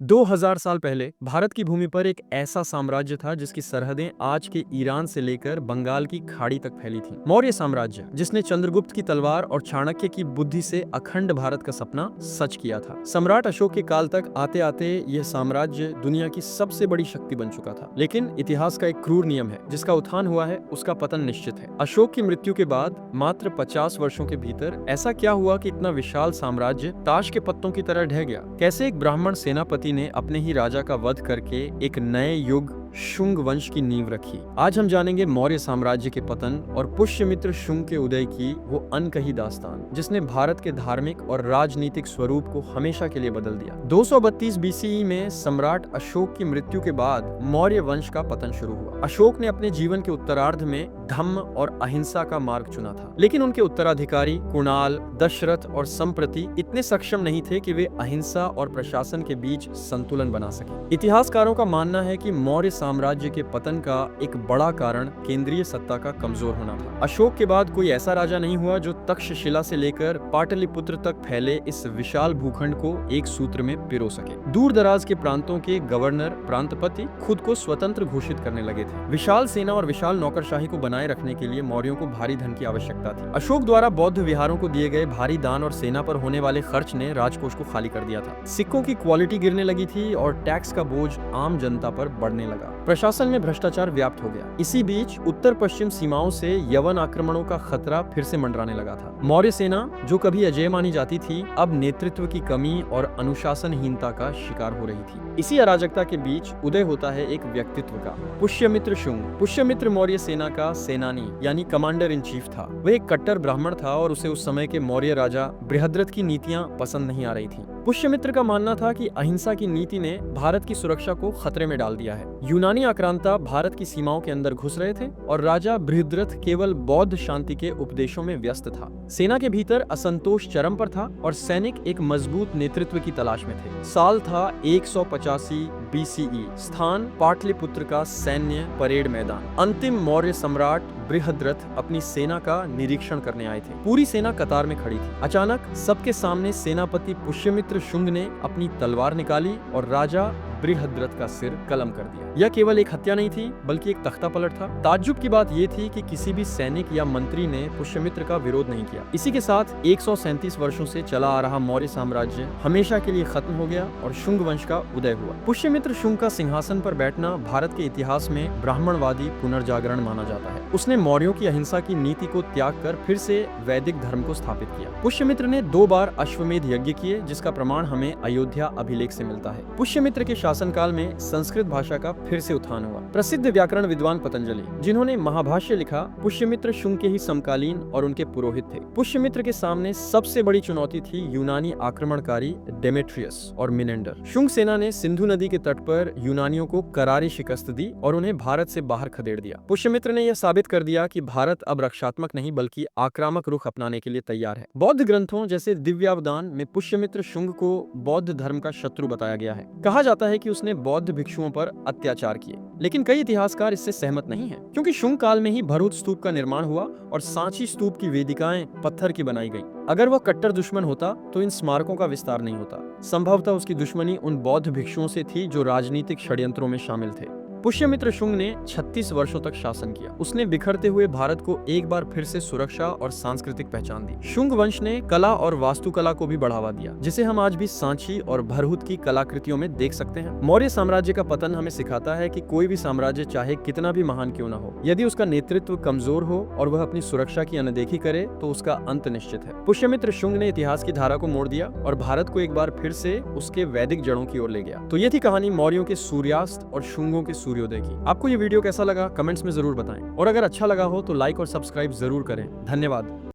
2000 साल पहले भारत की भूमि पर एक ऐसा साम्राज्य था जिसकी सरहदें आज के ईरान से लेकर बंगाल की खाड़ी तक फैली थीं। मौर्य साम्राज्य, जिसने चंद्रगुप्त की तलवार और चाणक्य की बुद्धि से अखंड भारत का सपना सच किया था। सम्राट अशोक के काल तक आते आते यह साम्राज्य दुनिया की सबसे बड़ी शक्ति बन चुका था। लेकिन इतिहास का एक क्रूर नियम है, जिसका उत्थान हुआ है उसका पतन निश्चित है। अशोक की मृत्यु के बाद मात्र 50 वर्षों के भीतर ऐसा क्या हुआ कि इतना विशाल साम्राज्य ताश के पत्तों की तरह ढह गया? कैसे एक ब्राह्मण सेनापति ने अपने ही राजा का वध करके एक नए युग शुंग वंश की नींव रखी? आज हम जानेंगे मौर्य साम्राज्य के पतन और पुष्यमित्र शुंग के उदय की वो अनकही दास्तान, जिसने भारत के धार्मिक और राजनीतिक स्वरूप को हमेशा के लिए बदल दिया। 232 बीसीई में सम्राट अशोक की मृत्यु के बाद मौर्य वंश का पतन शुरू हुआ। अशोक ने अपने जीवन के उत्तरार्ध में धम्म और अहिंसा का मार्ग चुना था, लेकिन उनके उत्तराधिकारी कुणाल, दशरथ और संप्रति इतने सक्षम नहीं थे कि वे अहिंसा और प्रशासन के बीच संतुलन बना सके। इतिहासकारों का मानना है कि मौर्य साम्राज्य के पतन का एक बड़ा कारण केंद्रीय सत्ता का कमजोर होना था। अशोक के बाद कोई ऐसा राजा नहीं हुआ जो तक्षशिला से लेकर पाटलिपुत्र तक फैले इस विशाल भूखंड को एक सूत्र में पिरो सके। दूर दराज के प्रांतों के गवर्नर प्रांतपति खुद को स्वतंत्र घोषित करने लगे थे। विशाल सेना और विशाल नौकरशाही को बनाए रखने के लिए मौर्यों को भारी धन की आवश्यकता थी। अशोक द्वारा बौद्ध विहारों को दिए गए भारी दान और सेना पर होने वाले खर्च ने राजकोष को खाली कर दिया था। सिक्कों की क्वालिटी गिरने लगी थी और टैक्स का बोझ आम जनता पर बढ़ने लगा। प्रशासन में भ्रष्टाचार व्याप्त हो गया। इसी बीच उत्तर पश्चिम सीमाओं से यवन आक्रमणों का खतरा फिर से मंडराने लगा था। मौर्य सेना, जो कभी अजेय मानी जाती थी, अब नेतृत्व की कमी और अनुशासनहीनता का शिकार हो रही थी। इसी अराजकता के बीच उदय होता है एक व्यक्तित्व का, पुष्यमित्र शुंग। पुष्यमित्र मौर्य सेना का सेनानी यानी कमांडर इन चीफ था। वह एक कट्टर ब्राह्मण था और उसे उस समय के मौर्य राजा बृहद्रथ की नीतियां पसंद नहीं आ रही थी। पुष्यमित्र का मानना था कि अहिंसा की नीति ने भारत की सुरक्षा को खतरे में डाल दिया है। यूनानी आक्रांता भारत की सीमाओं के अंदर घुस रहे थे और राजा बृहद्रथ केवल बौद्ध शांति के उपदेशों में व्यस्त था। सेना के भीतर असंतोष चरम पर था और सैनिक एक मजबूत नेतृत्व की तलाश में थे। साल था 185 बीसीई। स्थान पाटलिपुत्र का सैन्य परेड मैदान। अंतिम मौर्य सम्राट बृहद्रथ अपनी सेना का निरीक्षण करने आए थे। पूरी सेना कतार में खड़ी थी। अचानक सबके सामने सेनापति पुष्यमित्र शुंग ने अपनी तलवार निकाली और राजा बृहद्रथ का सिर कलम कर दिया। यह केवल एक हत्या नहीं थी, बल्कि एक तख्ता पलट था। ताज्जुब की बात यह थी कि किसी भी सैनिक या मंत्री ने पुष्यमित्र का विरोध नहीं किया। इसी के साथ 137 वर्षों से चला आ रहा मौर्य साम्राज्य हमेशा के लिए खत्म हो गया और शुंग वंश का उदय हुआ। पुष्यमित्र शुंग का सिंहासन पर बैठना भारत के इतिहास में ब्राह्मणवादी पुनर्जागरण माना जाता है। उसने मौर्यों की अहिंसा की नीति को त्याग कर फिर से वैदिक धर्म को स्थापित किया। पुष्यमित्र ने 2 बार अश्वमेध यज्ञ किए, जिसका प्रमाण हमें अयोध्या अभिलेख से मिलता है। पुष्यमित्र के शासनकाल में संस्कृत भाषा का फिर से उत्थान हुआ। प्रसिद्ध व्याकरण विद्वान पतंजलि, जिन्होंने महाभाष्य लिखा, पुष्यमित्र शुंग के ही समकालीन और उनके पुरोहित थे। पुष्यमित्र के सामने सबसे बड़ी चुनौती थी यूनानी आक्रमणकारी डेमेट्रियस और मिनेंडर। शुंग सेना ने सिंधु नदी के तट पर यूनानियों को करारी शिकस्त दी और उन्हें भारत से बाहर खदेड़ दिया। पुष्यमित्र ने यह साबित कर दिया कि भारत अब रक्षात्मक नहीं बल्कि आक्रामक रुख अपनाने के लिए तैयार है। बौद्ध ग्रंथों जैसे दिव्यावदान में पुष्यमित्र शुंग को बौद्ध धर्म का शत्रु बताया गया है। कहा जाता है कि उसने बौद्ध भिक्षुओं पर अत्याचार किए, लेकिन कई इतिहासकार इससे सहमत नहीं हैं, क्योंकि शुंग काल में ही भरूच स्तूप का निर्माण हुआ और सांची स्तूप की वेदिकाएं पत्थर की बनाई गईं। अगर वह कट्टर दुश्मन होता तो इन स्मारकों का विस्तार नहीं होता। संभवतः उसकी दुश्मनी उन बौद्ध भिक्षुओं से थी जो राजनीतिक षड्यंत्रों में शामिल थे। पुष्यमित्र शुंग ने 36 वर्षों तक शासन किया। उसने बिखरते हुए भारत को एक बार फिर से सुरक्षा और सांस्कृतिक पहचान दी। शुंग वंश ने कला और वास्तुकला को भी बढ़ावा दिया, जिसे हम आज भी सांची और भरहुत की कलाकृतियों में देख सकते हैं। मौर्य साम्राज्य का पतन हमें सिखाता है कि कोई भी साम्राज्य चाहे कितना भी महान क्यों न हो, यदि उसका नेतृत्व कमजोर हो और वह अपनी सुरक्षा की अनदेखी करे तो उसका अंत निश्चित है। पुष्यमित्र शुंग ने इतिहास की धारा को मोड़ दिया और भारत को एक बार फिर से उसके वैदिक जड़ों की ओर ले गया। तो ये थी कहानी मौर्यों के सूर्यास्त और शुंगों के सूर्योदय की। आपको ये वीडियो कैसा लगा कमेंट्स में जरूर बताएं, और अगर अच्छा लगा हो तो लाइक और सब्सक्राइब जरूर करें। धन्यवाद।